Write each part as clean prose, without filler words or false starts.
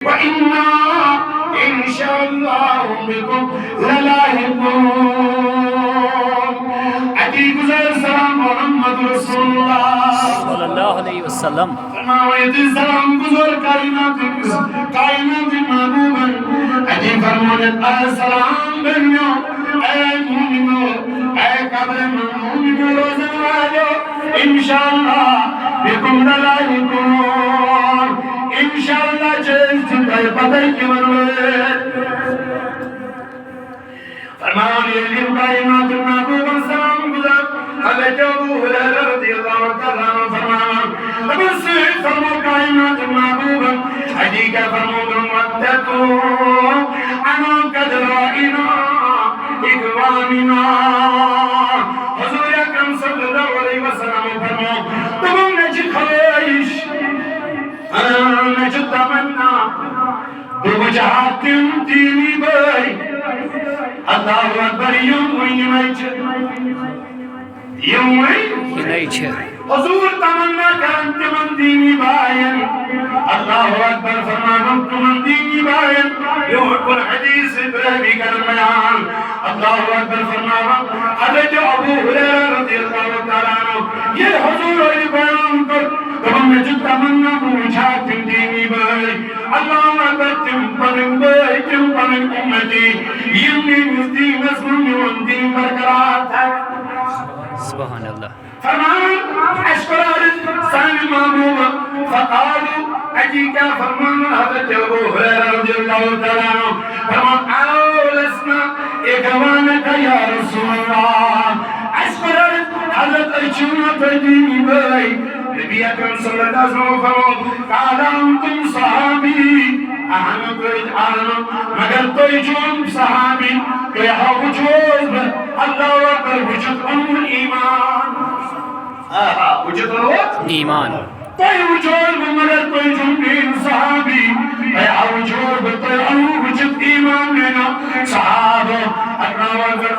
وإنا إن شاء الله بكم للاحقون عتیق گزر سلام محمد رسول اللہ صلی اللہ علیہ وسلم فرماویت سلام گزر کائنات محبوبا عتیق فرمانت اے سلام بنیو اے مومنو اے قبر مومنو روزن والو انشاءاللہ بكم للاحقون انشاءاللہ چیز تھے پتہ کی منویت فرمان یلیم کائنات محبوب سلام گزر حضرت ابو ہریرہ رضی اللہ تعالیٰ عنہ فرمان ابو سعید فرمو کائنات محبوب حدیقہ فرمو برمتتو انا قد رائنا اقوامنا حضور اکرم صلی اللہ علیہ وسلم فرمو تمام نجد خواہش نجد تمنا بوجہات تیمی بائی اللہ اکبر یوم حضور تمنا کرن تمن دینی بائن اللہ اکبر فرمانم تمن دینی بائن یوم الحدیث ابراہیمی کرن بیان اللہ اکبر فرمانم حضرت ابو ہریرہ رضی اللہ تعالیٰ عنہ یہ حضور علی بیان کر تمن نجد تمنا بوجھا تم دینی بائن اللہ اکبر تم پنن بائی تم پنن امتی یمنی مزدین اسمن یون دین برقرار تھا سبحان اللہ فرمان اشکرار سانی محبوبہ فقالو عجیقہ فرمان حضرت ابو ہریرہ رضی اللہ تعالیٰ عنہ فرمان اولسنا اگوانکا یا رسول اللہ اشکرار حضرت اچھونا تجینی بائی نبی اکرم صلی اللہ علیہ وسلم فرمان قالا انتم صحابی مگر توی چون صحابی توی حق چوز اللہ اکبر وجد امر ایمان وجد ایمان توی وجود مگر توی چون دین صحابی توی حق وجود توی امر وجد ایمان لینا صحابہ اللہ اکبر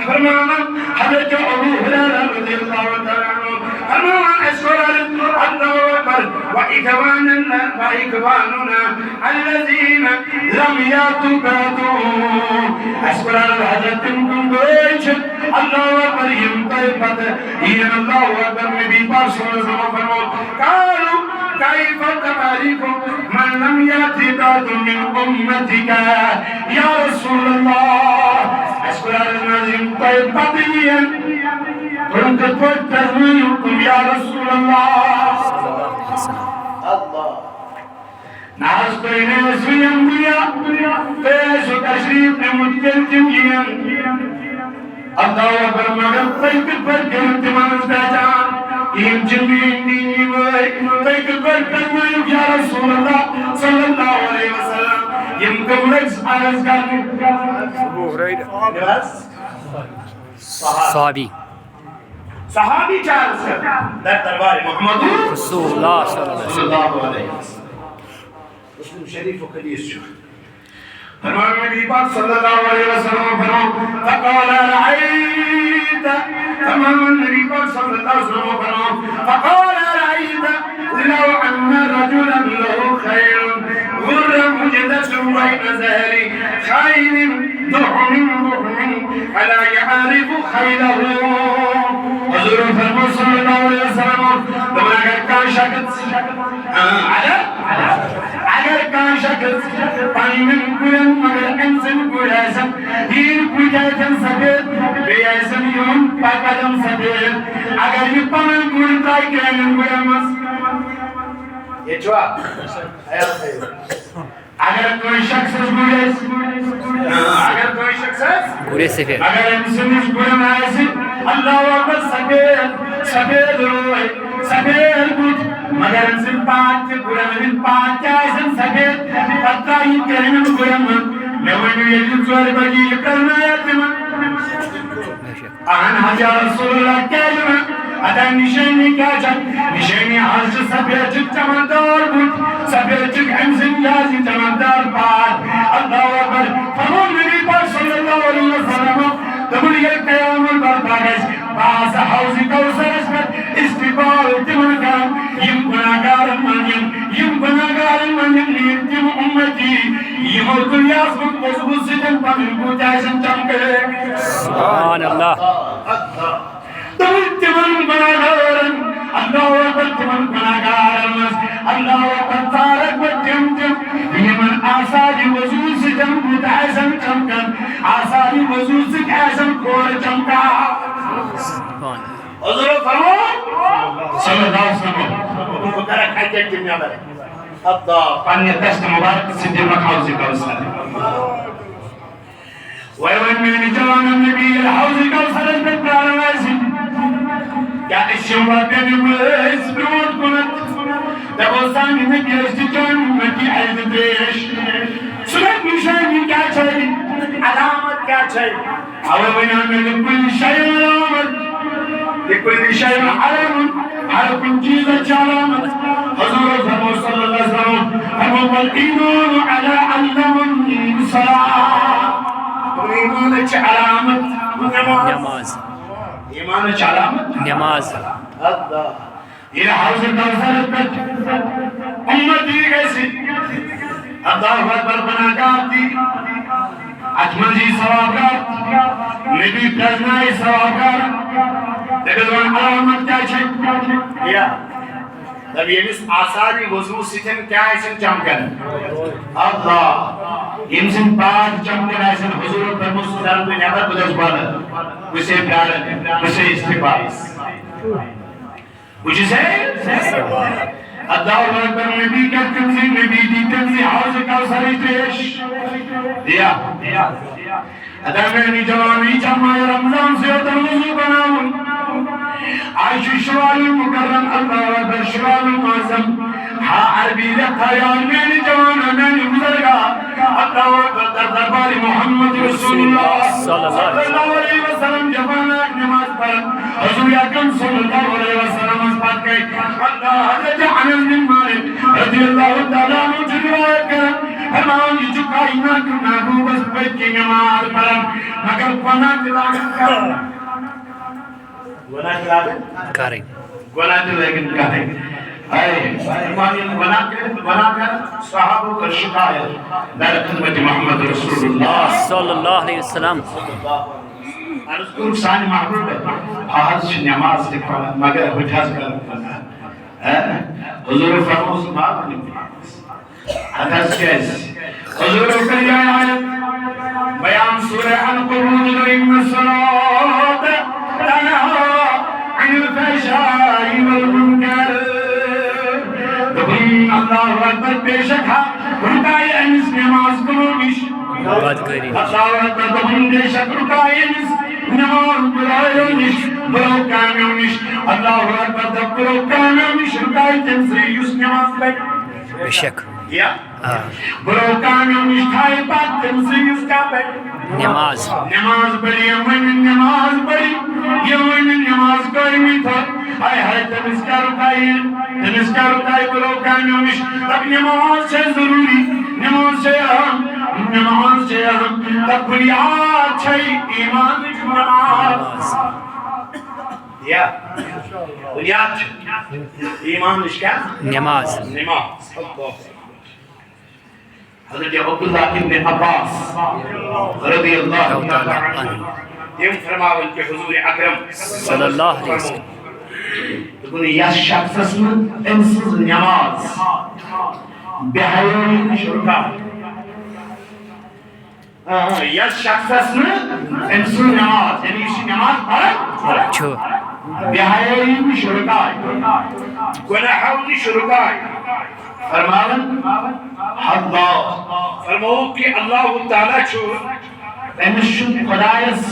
فرمانا حضرت ابو ہریرہ رضی اللہ تعالیٰ عنہ فرمانا اشکرار اللہ اکبر وإخواننا الذين لم يأتوا بعد أشكرار حضرت تم دویچ اللہ اکبر یم طیبت این اللہ اکبر نبی پاک صلی اللہ علیہ وسلم فرمود قالوا كيف تباركم من لم يأتي بعد من أمتك يا رسول الله أشكرار نازم طیبت یم ترکت وتزمینكم یا رسول اللہ اللہ ناز بین اسوی انبیاء پیش و تشریف نے متجلتم کیا اللہ اکبر مگر تیکت پر کرت منز بیجان این جنبین دینی وی تیکت پر کرت یا رسول اللہ صلی اللہ علیہ وسلم یم کمرکس عرض کرنے ابو ہریرہ صحابی صحابی چار سے در دربار محمد رسول اللہ صلی اللہ علیہ وسلم مسلم شریف و حدیث جو فرمان نبی پاک صلی اللہ علیہ وسلم فرمان فقال رأيت فرمان نبی پاک صلی اللہ علیہ وسلم فرمان فقال رأيت لو أن رجلا له خير غر مجدس بين ظهري خيل دحم ألا يعرف خيله حضور فرمان صلی اللہ علیہ وسلم تمہیں اگر کان شخص اگر کان شخص پانین کوئن مگر انسان کوئی ایسا دین کوئی جائتن سبیت بے ایسا یون پاکادم سبیت اگر یہ پانین کوئی تائی کرنن کوئی امس یہ چوا اگر کوئی شخص گورے سے پھر اگر انسان کوئی ایسا اللہ اکبر سبیت روئے سبیت کچھ مگر انسان پانچ پورا نبین پانچ ایسا سبیت پتہ ہی کرنن کوئی امس میں وہی یجب سوار بجی کرنا یا تمہیں آن حجا رسول اللہ کہلنا ادھا نشانی کیا جب نشانی حج سبیت چک چمدار بود سبیت چک انسان جازی چمدار پار اللہ اکبر فرمان نبی پاک صلی اللہ علیہ وسلم تبلی القیام البرباگش باز حوزی کوسرش پر استقبال تمن کرم یم گناہگار مانیم یم گناہگارن من تم امتی یمو دنیاس من وضو سۭتۍ پنٕنۍ بُتھ آسن چمکٲوِتھ سبحان اللہ تمن گناہگارن اللہ اکبر تمن گناہگارن منٛز اللہ اکبر تارک و تم یمن آثار وضو سۭتۍ بُتھ آسن چمکان آثار وضو سۭتۍ آسن کھور چمکان سبحان حضور فرمو صلی اللہ علیہ وسلم بہٕ کرکھ اکہِ اکہِ نیبر اللہ پننہِ دست مبارک سۭتۍ دِمکھ حوض کوثر وۄنۍ میٲنۍ جوانن نبی ییٚلہِ حوض کوثرس پٮ۪ٹھ پیاران آسہِ کیٛاہ أسۍ چھِ واتان یِم ٲسۍ برٛونٛٹھ کُنتھ دپو سانہِ نبی ٲسۍ تہِ چون اُمتی اَسہِ دِ ترٛیش سُہ گٔے نِشٲنی کیٛاہ چھے علامت کیٛاہ چھے اَوے وَنیو مےٚ لِکُلہِ شَیْءٍ علامت لِکُلہِ شَیْءٍ علامت ہر کُنہِ چیٖزس چھِ علامت حضور فرمو صلی اللہ علیہ وسلم فرمو والایمان علی علم الصلاة ایمانٕچ علامت نماز ایمانٕچ علامت نماز ییٚلہِ حوض کوثرس پٮ۪ٹھ اُمتی گژھِ اللہ اکبر گناہگار دی اتھ منٛز یی ثوابگار نبی پرٛزنایہِ ثوابگار دٔپِس وۄنۍ علامت کیٛاہ چھِ یا دپ ییٚمِس آثارِ وضوٗ سۭتۍ کیٛاہ آسن چمکان اللہ ییٚمہِ سٕنٛدۍ پاک چمکان آسن حضوٗرن فرموو سُہ درٕ بہٕ نٮ۪بر بہٕ چھُس بنان بہٕ چھُسے پیاران بہٕ چھُسے استقبالس بہٕ چھُسے اللہ اکبر نبی کرِ تٔمۍ سٕے نبی دی تٔمۍ سٕے حوض کوثرٕچ ترٛیش دیا ادا میٛانہِ جوان یہِ چھا ماہِ رمضان سۭتۍ وضوٗ بناوُن آج چھُ شوال مکرم اللہ اکبر شوال معظم ہاں عربی رکھا یاد میٛانہِ جوان میٛانہِ بزرگا اللہ اکبر در دربار محمد رسول اللہ صلی اللہ علیہ وسلم جواناک نماز پڑھن حضور اکرم صلی اللہ علیہ وسلم پتہٕ گٔے اللہ حضرت انس بن مالک رضی اللہ تعالیٰ عنہ چھُ روایت کران فرماوان یہِ چھُ کائنات محبوبس پٔتۍ کِنۍ نماز پڑھان مگر گۄناہ تہِ لاگان کرُن گناہ تہِ لاگان کرٕنۍ گناہ تہِ لٲگِن کرٕنۍ ایمان ییٚلہِ گناہ کرن صحابو کٔر شکایت در خدمت محمد رسول اللہ صلی اللہ علیہ وسلم عرض کوٚرُکھ سانہِ محبوبے حظ چھِ نٮ۪ماز تہِ پران مگر بہٕ تہِ حظ کرٕ گناہ حضور فرمووُس ما ؤنِو اَدٕ حظ کیٛازِ حضورو کٔر یہِ آیت بیان سورہ القبوت ان الصلاۃ تنہیٰ عن الفحشاء والمنکر دپُن اللہ اکبر بے شک رُکایہِ أمِس نٮ۪ماز کٕمو نِش بدکٲری اللہ اکبر دپُن بے شک رُکایہِ أمِس نٮ۪ماز بُرایو نِش بُرو کامیو نِش اللہ اکبر دپ بُرو کامیو نِش رُکایہِ تٔمۍ سٕے یُس نٮ۪ماز پرِ بے شک برو کامیو نِش تھایہِ پتہٕ تٔمۍ سٕے یُس کیٛاہ پرِ نماز نماز پڑھی نماز پڑھی یہ وۄنۍ نماز قٲیمٕے تھٲو ہاے ہاے تٔمِس کیٛاہ رُکایہِ برو کامیو نِش دپ نماز چھےٚ ضروٗری نماز چھےٚ اہم نماز چھےٚ اہم دپ بُنیاد چھےٚ ایمانٕچ نماز یا بُنیاد چھِ ایمانٕچ کیٛاہ نماز نماز حضرت عبداللہ ابن عباس رضی اللہ تعالیٰ عنہ تم فرماون کہ حضور اکرم صلی اللہ علیہ وسلم دپُن یس شخصس منٛز أمۍ سٕنٛز نٮ۪ماز بے حیٲیی نِش رُکاوِ یس شخصس منٛز أمۍ سٕنٛز نٮ۪ماز یعنی یہِ چھِ نٮ۪ماز پران چھُ بے حیٲیی نِش رُکاوِ گۄناہو نِش رُکاوِ فرماون اللہ فرموو کہ اللہ تعالیٰ چھُ أمِس چھُنہٕ خۄدایس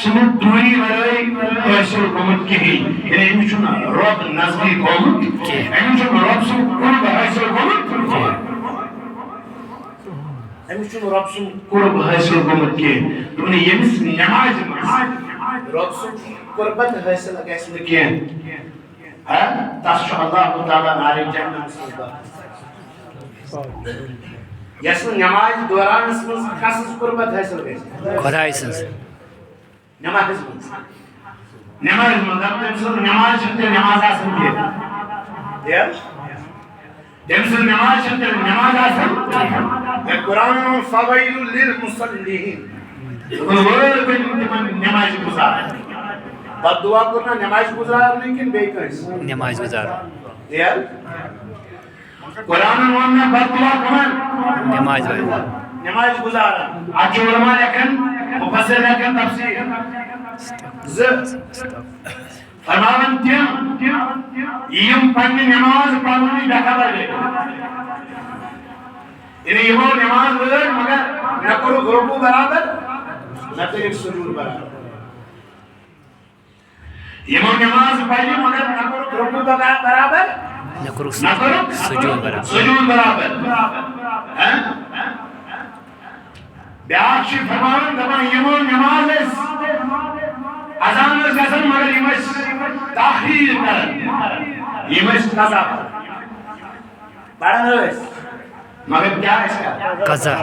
سٕنٛدِ دوٗری ورٲے حٲصِل گوٚمُت کِہیٖنۍ یعنی أمِس چھُنہٕ رۄب نزدیٖک گوٚمُت أمِس چھُنہٕ رۄب سُنٛد قُرب حٲصِل گوٚمُت أمِس چھُنہٕ رۄب سُنٛد قُرب حٲصِل گوٚمُت کینٛہہ دوٚپُن ییٚمِس نٮ۪مازِ منٛز رۄب سُنٛد قُربت حٲصِل گژھِ نہٕ کینٛہہ تس چھُ اللہ تعالیٰ نارِ جہنمس منٛز یس نہٕ نٮ۪مازِ دورانس منٛز کھسنس قُربت حٲصِل گژھِ خۄداے سٕنٛز نٮ۪مازِ منٛز دپ تٔمۍ سٕنٛز نٮ۪ماز چھنہٕ تیٚلہِ نٮ۪ماز آسان کینٛہہ جمس نماز چلتے نماز آسان قرآن فویل للمصلیین ور بن نماز گزار بد دعا کرنا نماز گزار لیکن بے کس نماز گزار یار قرآن وننا بد دعا کمان نماز گزار نماز گزار اچھو علماء لیکن مفسر لیکن تفسیر فرماون تم یم پنی نماز پڑھنی بخبر گئی یعنی یمو نماز ور مگر نہ کرو رکوع برابر نہ کرو سجود برابر یمو نماز پڑھی مگر نہ کرو رکوع برابر نہ کرو سجود برابر سجود برابر بیاکھ چھ فرماون دپان یمو نماز اذان گژھان مگر یم تاخیر کران یم قضا پڑھان مگر کیا ہے قضا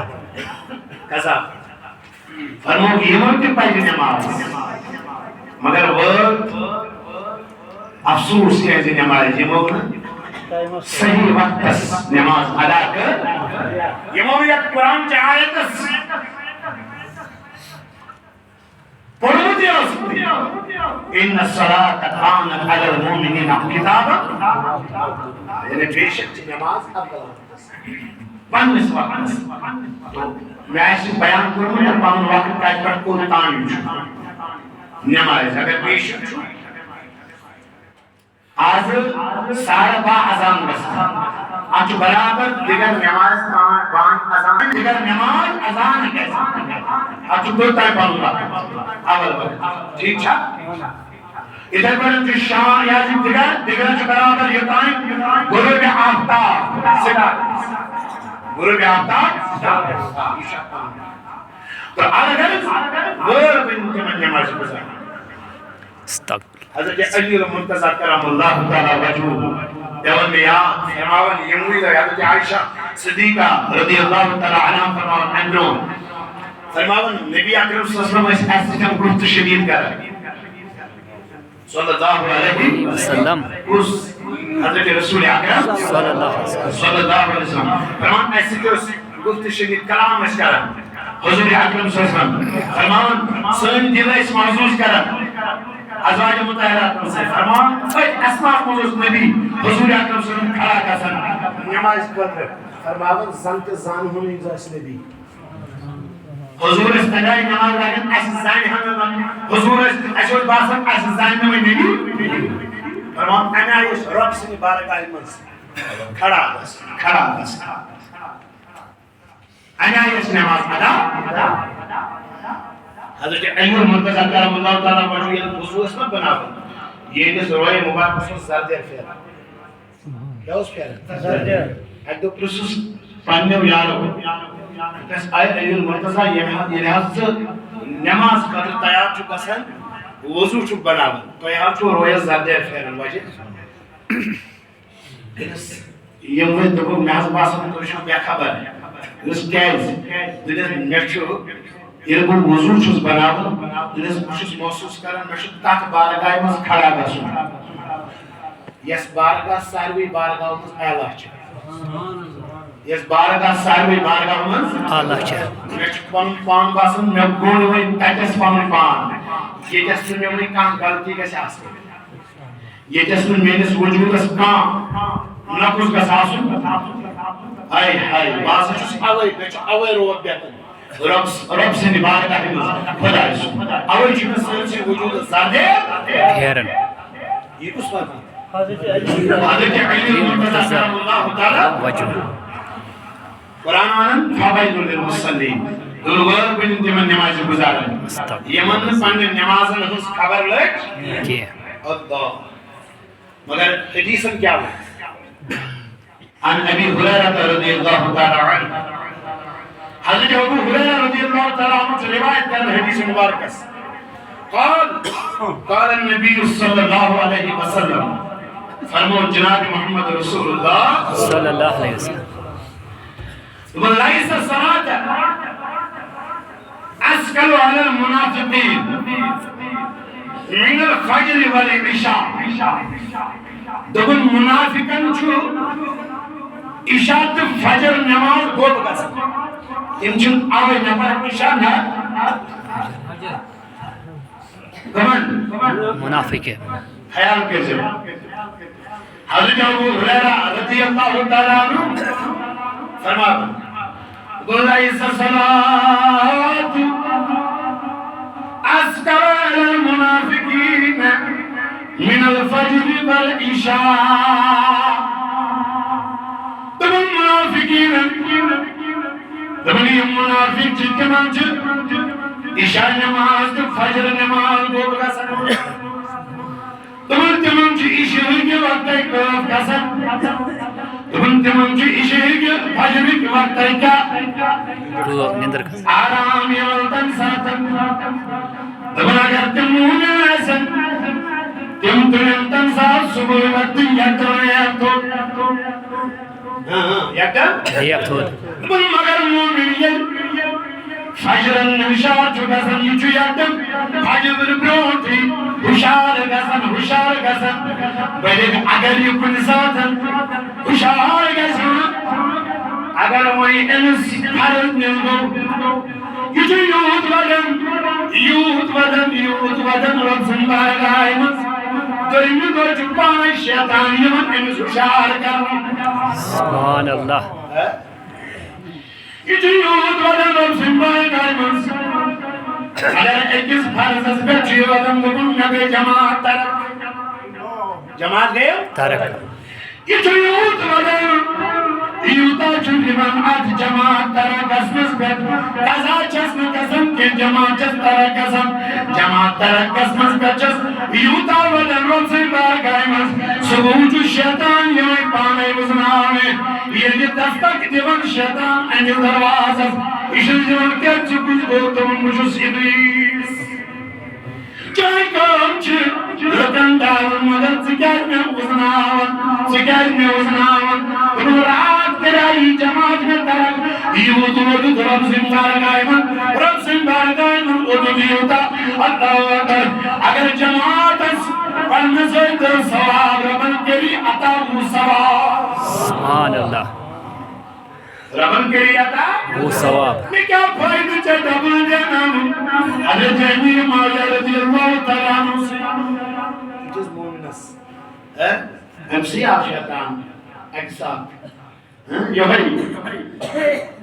قضا فرمو یمن تہ پڑھ نماز مگر وقت افسوس کہ نماز یمو صحیح وقت نماز ادا کر یمو یک قرآن چ آیت پڑھو ان الصلاۃ کانت علی المؤمنین کتابا یعنی بے شک نماز پنس وقت تو میں بیان کروں پن وقت کت پہ کور تان نماز اگر بے شک آج 12:30 اذان گژھان اتھ برابر دیگر نماز بانگ اذان دیگر نماز اذان گژھان اتھ دو تائیں پن اول وقت ٹھیک چھا ادھر پر جو شام یا دیگر جو برابر یہ تائیں غروب آفتاب سدا غروب آفتاب تو اگر ور بن نماز گزار استغفر حضرت علی المرتضی کرم اللہ تعالی وجهه دیوان میں یا فرماون یموی دا حضرت عائشہ صدیقہ رضی اللہ تعالی عنہ فرماون نبی اکرم صلی اللہ علیہ وسلم اس سٹم گفت شدید کر صلی اللہ علیہ وسلم اس حضرت رسول اکرم صلی اللہ علیہ وسلم فرمان اس سٹم گفت شدید کلام اس کر حضور اکرم صلی اللہ علیہ وسلم فرمان سن دل اس محسوس کر ازواج مطہرات سے فرمان اسماء موجود نبی حضور اکرم صلی اللہ علیہ وسلم کھڑا کسن نماز پڑھ فرماون زنت زان ہونے جس نبی حضور استدائی نماز لگن اس زان ہم حضور اشود باسن اس زان میں نبی فرمان انا اس رب سے بارگاہ میں کھڑا بس انا اس نماز ادا حضرت علی المرتضی کرم اللہ تعالی وجهه وضو اس میں بنا یہ نے سروائے مبارک سے زردیر پھیر کیا اس پھیر زردیر ایک دو پروسس پاننے یارو بس آئے علی المرتضی یہ لحاظ نماز قدر تیار چو گسن وضو چو بنا تو یہاں چو رویہ زردیر پھیر وجہ یہ وہ دبو محض باسم تو شو بیا خبر اس کیز دلیس میچو یہ کو وضو چھس بناون دلس چھس محسوس کرن مش تات بارگاہ مز کھڑا گژھن یس بارگاہ ساروی بارگاہ مز اعلی چھ یس بارگاہ ساروی بارگاہ مز اعلی چھ مش پن پان باسن مے گول وے تتس پن پان یہ جس میں وے کان غلطی گژھِ آسن یہ جس میں میرے وجودس کان نقص گژھِ آسن ہائے ہائے باز چھس اوے بچ اوے روب بیتن رب سے نبارک ہے خدا ہے اول چیز سے وجود زادے پھیرن یہ کس بات ہے حضرت علی المرتضی اللہ تعالی وجہ قرآن آنن فوائد للمصلین دلور بن تمن نماز گزارن یمن پن نماز ہنس خبر لگ کہ اللہ مگر حدیثن کیا ہوا عن ابی ہریرہ رضی اللہ تعالی عنہ حضرت ابو ہریرہ رضی اللہ تعالی عنہ سے روایت کر حدیث مبارک قال النبی صلی اللہ علیہ وسلم فرمو جناب محمد رسول اللہ صلی اللہ علیہ وسلم وليس الصلاة أسكل على المنافقين من الفجر والعشاء دبن منافقن چھو عشاء تو فجر نماز گوب گژھان تم چھن آوے نفر عشاء نہ کمن منافق ہے خیال کیسے حضرت ابو ہریرہ رضی اللہ تعالیٰ عنہ فرماتے قل ليس الصلاة أسكر على المنافقين من الفجر والعشاء تمام منافقين تمام منافق تمام عشاء نماز فجر نماز گوگا سن تمام عشاء کے وقت کاف کسن تمام عشاء کے فجر کے وقت کیا نیندر کا آرام یولتن ساتن تمام اگر تمون ایسن تم تن سات صبح وقت یکتر یکتر مگر مومن فجرن ہشار چھو گسن یہ چھو یکتم فجر بروٹی ہشار گسن بلے اگر یہ کن ساتن ہشار گسن اگر وہی انس فرد نزگو یہ چھو یوت ودن رب سنبار غائمت تو انہوں کو چھپانے شیطان یمن انس ہشار کرن سبحان اللہ یہ جو یوت ودن رب سنبار غائمت اگر ایکس فرض اس پر چھو ودن دکن نبی جماعت ترک جماعت گئے تارک یہ جو یوت ودن یوتا چونکہ من آج جماعت ترک اسمس پر قضا چسم قسم کے جماعت چس ترک قسم جماعت ترک اسمس پر چس یوتا ودن رب سنبار غائمت سبوچ شیطان یوئی پانے وزناوے یہ دستک دیون شیطان انجل دروازت اشل دیون کیا چکوش گوتون مجھوس ابلیس چاہی کام چھے رتن دارن مدد سکر میں وزناون انہوں رات ترائی جماعت میں ترک یوت ودد رب سنبار غائمت ودد یوتا اللہ اکبر اگر جماعت اس پڑھنے سے در ثواب ربن کے لیے عطا وہ ثواب سبحان اللہ ربن کے لیے عطا وہ ثواب میں کیا فائدہ چاہتا ڈبل دینا ہوں حضرت امیر مولا رضی اللہ تعالیٰ عنہ سے جس مومنس ایم سی آپ شیطان ایک ساتھ یہ بھائی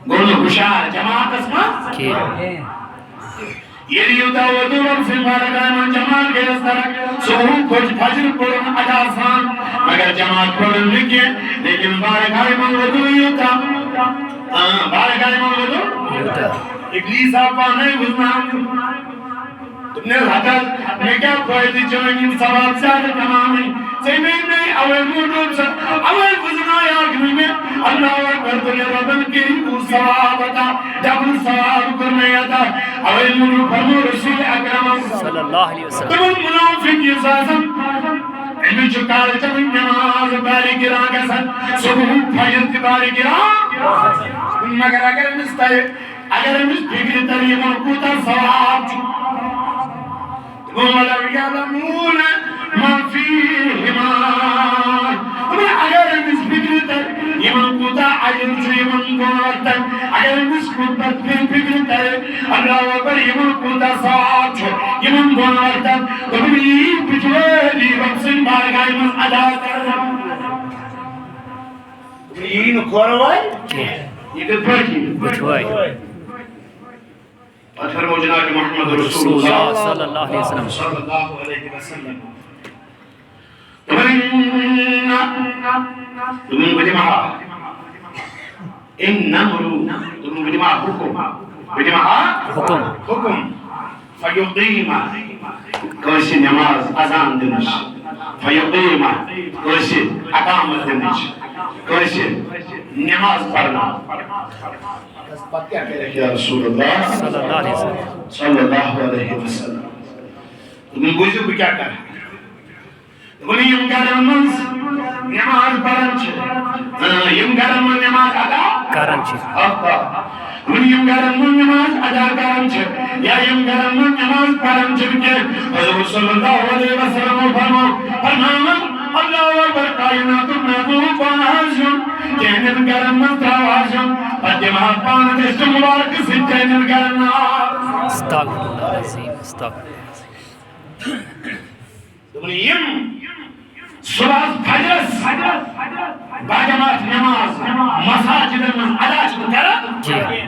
گولو خوشار جماعت اسمت کی یہ لیوتا ودو رب سنبار غائمت جماعت کے رسترک سہو کچھ فجر پڑھن اجاسان مگر جماعت پڑھن لیکن بار غائمت ودو لیوتا بار غائمت ودو ابلیس آپ پانے گزنان تم نے حضرت میں کیا فائدی چوئنگی سواب زیادہ تمامی سیمین میں اول موجود سا اول گزنائی آگمی میں اللہ اکبر دنیا ربن کی وہ ثواب عطا ڈبل ثواب کرنے عطا اول موجود فرمو رسول اکرم صلی اللہ علیہ وسلم تم منافق یہ سازم انہوں چکار چمین نماز باری گران کا سن صبح فجر کی باری گران مگر اگر مس فکر تریم کوتا ثواب چو وَلَوْ يَعْلَمُونَ مَا فِيهِمَا اگر مس فکر تر یمن کوتا عجل چو یمن گوارتن اگر مس خودت فکر تر اللہ اکبر یمن کوتا ثواب چو یمن گوارتن تو بھی پچھوڑی رب سنبار غائمت ادا کرنا یہ نکھوڑوائی یہ دفرکی بچوائی فرمو جناب محمد رسول اللہ اللہ صلی اللہ علیہ وسلم صلی اللہ علیہ وسلم تمہیں بجمعہ ان نمرو تمہیں بجمعہ حکم فیقیم کوشی نماز ازان دنش فیقیم کوشی اقامت دنش کوشی نماز پڑھنا یا رسول اللہ صلی اللہ علیہ وسلم صلی اللہ علیہ وسلم تمہیں گوشو کو کیا کر تمہیں یم گرم منز نماز پڑھن چھے یم گرم من نماز ادا کرن چھے تمہیں یم گرم من نماز ادا کرن چھے یا یم گرم من نماز پڑھن چھے کہ حضور صلی اللہ علیہ وسلم فرمان اللہ اکبر کائنات محبوب پانازم کہنن کرن تراوازم پدما پان دست مبارک سے کہنن کرنا استغفر اللہ العظیم استغفر دبلیم صبح فجر باجماعت نماز مساجد میں ادا کرن جی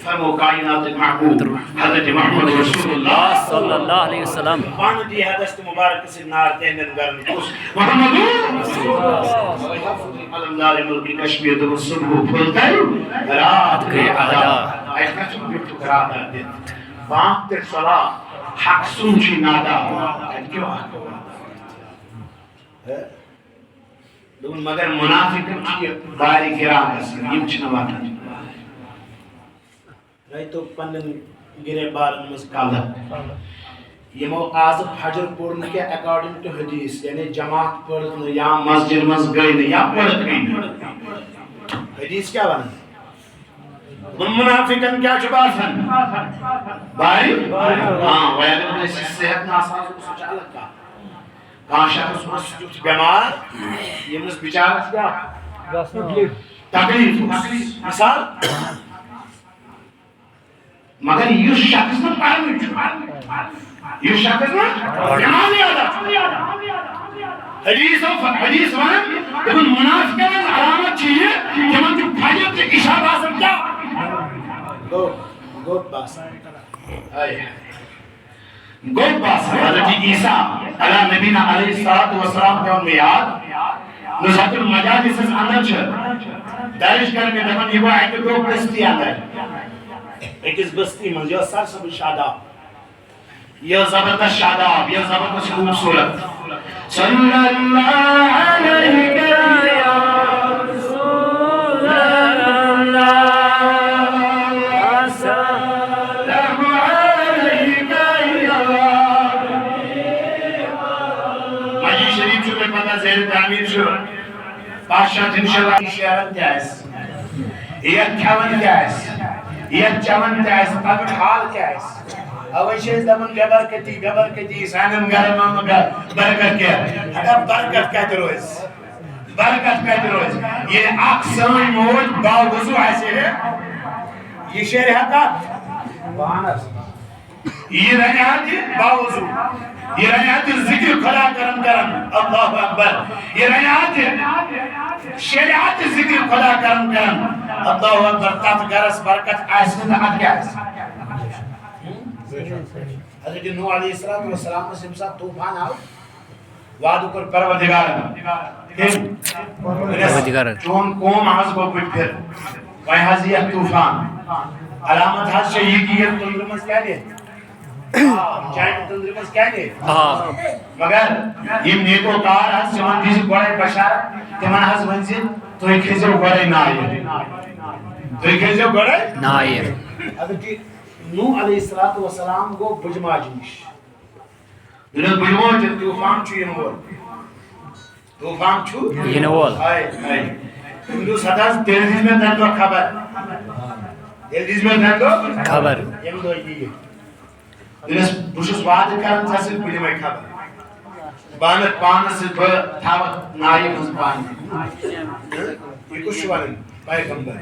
فرمو کائنات محبوب حضرت محمد رسول اللہ صلی اللہ علیہ وسلم پان دی حدث مبارک سے نار تینن گرم محمد علمدار ملکی کشمیر دو صبح پھلتا ہے رات کے ادا ایسا چون بیٹھو کرا در دیت باپ تر صلاح حق سنچی نادا کیوں آکو مگر منافقن کی باری کرام ہے یہ چنواتا ہے رہی تو پنن گرے بارن مز کالہ یمو آز فجر پورن کے اکارڈنگ ٹو حدیث یعنی جماعت پڑھن یا مسجد مز گئی یا پڑھت گئی حدیث کیا بنا ان منافقن کیا چباسن بھائی ہاں ویلن میں صحت ناساز کو سوچا لگتا کہاں شخص مسجد بیمار یہ مز بیچارت کیا تکلیف مثال مگر یہ شخص نہ پڑھنے چھو یہ شخص نہ جمالی آدھا حدیث ونن لیکن منافقین علامت چاہیے کہ من جو فجر کے عشاء باسم کیا گوٹ باس گوٹ باس حضرت عیسیٰ علیہ نبینا علیہ السلام کے ان میں یاد نزہت المجالس اس اندر چھر درش کرنے دفن یہ وہ ایک دو پرستی اندر ایکس بستی من یہ سر سب شاداب یہ زبردست شاداب یہ زبردست خوبصورت صلی اللہ علیہ یا رسول اللہ السلام علیہ یا مجید شریف چھو میں پتہ زیر تعمیر چھو پاشا انشاءاللہ شہرن جائز یہ کھون جائز یہ چمن کیا ہے پاک حال کیا ہے اوشیز دمن ببرکتی سانم گرم برکت کیا اگر برکت کہتے روز برکت کہتے روز یہ آنکھ سمجھ موج باوضو ایسے ہے یہ شعر حقات یہ رہنیات باوضو یہ رہنیات ذکر خدا کرم اللہ اکبر یہ رہنیات شریعت ذکر خدا کرم اللہ اکبر تات گرس برکت آئیسن دعات کیا ہے حضرت نوح علیہ السلام نے سمسا توفان آؤ وعدو کر پروردگار چون قوم آز کو پٹ پھر وہی حضیت توفان علامت حض شہیدیت تندرمز کیا دے چاہیے تندرمز کیا دے مگر یہ نیکو کار حض چمن دیسی بڑے بشارت تمن حض منزل تو ایک خیزو بڑے نائر تو ایک خیزو بڑے نائر حضرت نوح علیہ السلام کو بجما جنش دنیا بجما جن توفان چھو ینوال توفان چھو ینوال ہندو سداز تیلدیز میں دن دو خبر تیلدیز میں دن دو خبر یم دو یہ دنیا بشس وعد کرن تحصیل بجما خبر بانت پانس تھاوت نائی مز پانی یہ کچھ والن پائے کمبر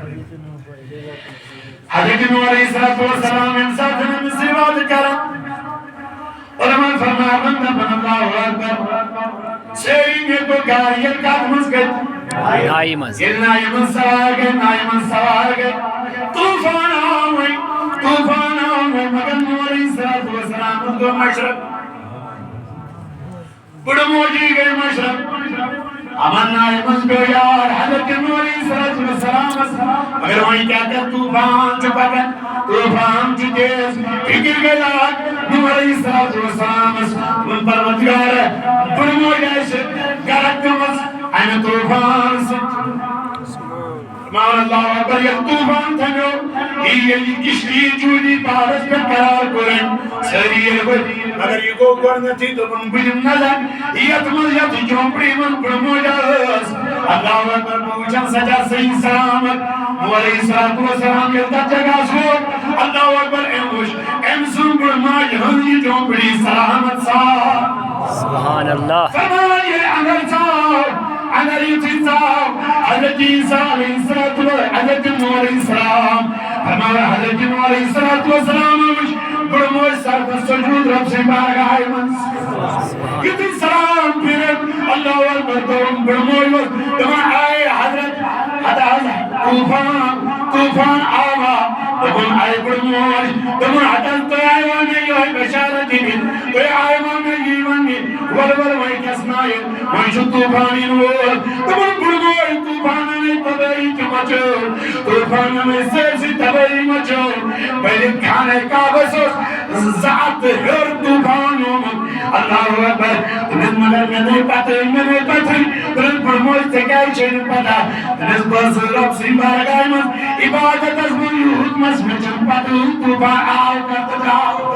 حضرت نوح علیہ السلام انسان نے مسیوات کرن علماء فرمایا بندہ بن اللہ اکبر سیری میں تو گاریل کاتمز گئے نائمز یہ نائمز سوار گئے طوفان آوئی مگر نوح علیہ السلام کو مشرق بڑا موجی گئے مشرق امن نائمز کو یار حضرت نوح علیہ السلام مگر وہیں کیا کہ طوفان چھپا گئے طوفان چھو تیز فکر گئے لاکھ نوح علیہ السلام ان پروردگار ہے بڑا موجی سے گرک کمز این طوفان سے مان اللہ اکبر یہ طوفان تھنو یہ کشتی چودی پارس پر قرار کرن سری مگر یہ کو کرنا تھی تو من بجم نظر یت جھوپڑی من پر موجاز اللہ اکبر پوچھن سجا صحیح سلامت نوح علیہ السلام کے اندر جگہ سو اللہ اکبر اموش امسن برمائی ہنی جو بڑی سلامت سا سبحان اللہ فرمان یہ عمل سا اگر یہ حضرت عیسیٰ علیہ السلام علیہ السلام ہمارا حضرت علیہ السلام برموش سر پر سجود رب سے بارگاہ منس یہ سلام پھر اللہ اکبر تم برموش تم آئے حضرت طوفان آوا تم آئے برموش تم حضرت تو آئے وانے یہ بشارت دین تو آئے وانے یہ وانے ولول وہی کسنائے وہی شو طوفانی نور تم برموش طوفان میں تبعی کی مچور طوفان میں سیسی تبعی مچور پہلے کھانے کا بسوس ذات ہر طوفانوں اللہ اکبر تمہیں مگر میں نہیں پتہ تمہیں برموش سے کیا چھین پتا تمہیں بس رب سے بارگاہ من عبادت از من حکم اس میں چمپتو طوفان آؤ کرتا جاؤ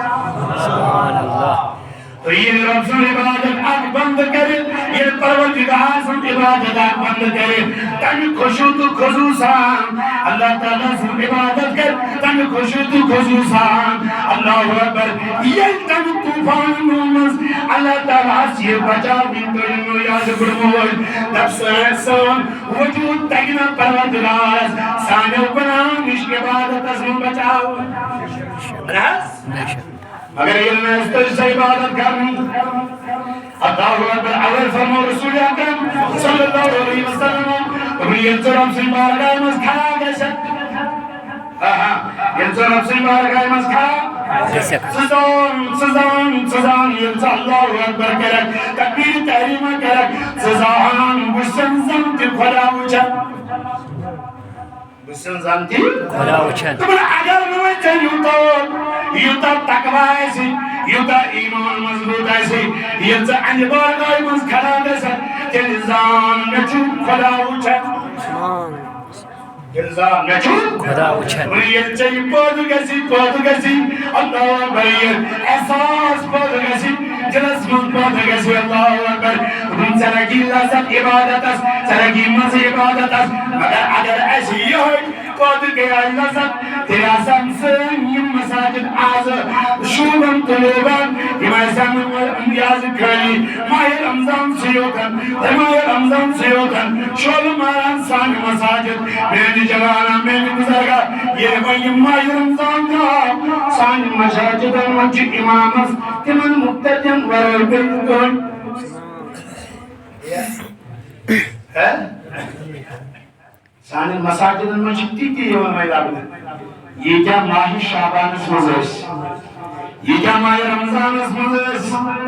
سبحان اللہ تو یہ رب سے عبادت آگ بند کرے یہ پروردگار سے عبادت آگ بند کرے تن خوشو تو خصوصاً اللہ تعالیٰ سے عبادت کر تن خوشو تو خصوصاً اللہ اکبر یہ تن طوفان نومز اللہ تعالیٰ سے بچا بھی تو انہوں یاد برموش نفس احسان وجود تگنا پروردگار سانیو بنام عشق عبادت اس میں بچاؤ بناس اگر علم استجھ سے عبادت کرنی اللہ اکبر اول فرمو رسول اکرم صلی اللہ علیہ وسلم تمہیں یہ رب سے بارگاہ مز کھڑا کیسے یہ رب سے بارگاہ مز کھڑا سزان یہ اللہ اکبر کرک تکبیر تحریمہ کرک سزان بشن زمت خدا وچن بشن زمت خدا وچن تمہیں اگر نوچن یوتا تقوی ایسی یوتا ایمان مضبوط ایسی یوتا انبارگاہ مز کھڑا دیسا تلزام نچو خدا وچن تلزام نچو خدا وچن بریت چاہی پود گسی اللہ اکبر احساس پود گسی جلس من پود گسی اللہ اکبر تم سرگی لذت عبادت اس سرگی مز عبادت اس مگر اگر ایسی ہوئی پود گیا لذت تیرا سمسن یم مساجد آز شوبن طلوبن یم ایسان امیاز کھلی ماہ رمضان سیوکن ماہ رمضان سیوکن شول ماران سان مساجد میں جوانا میں گزرگا یہ وہی ماہ رمضان کا سان مساجد مجھ امامس تمن مقتدیم ورر بلکن سان مساجد مجھ تی یوم میلاد یہ کیا ماہ شعبان اس مزرس یہ کیا ماہ رمضان اس مزرس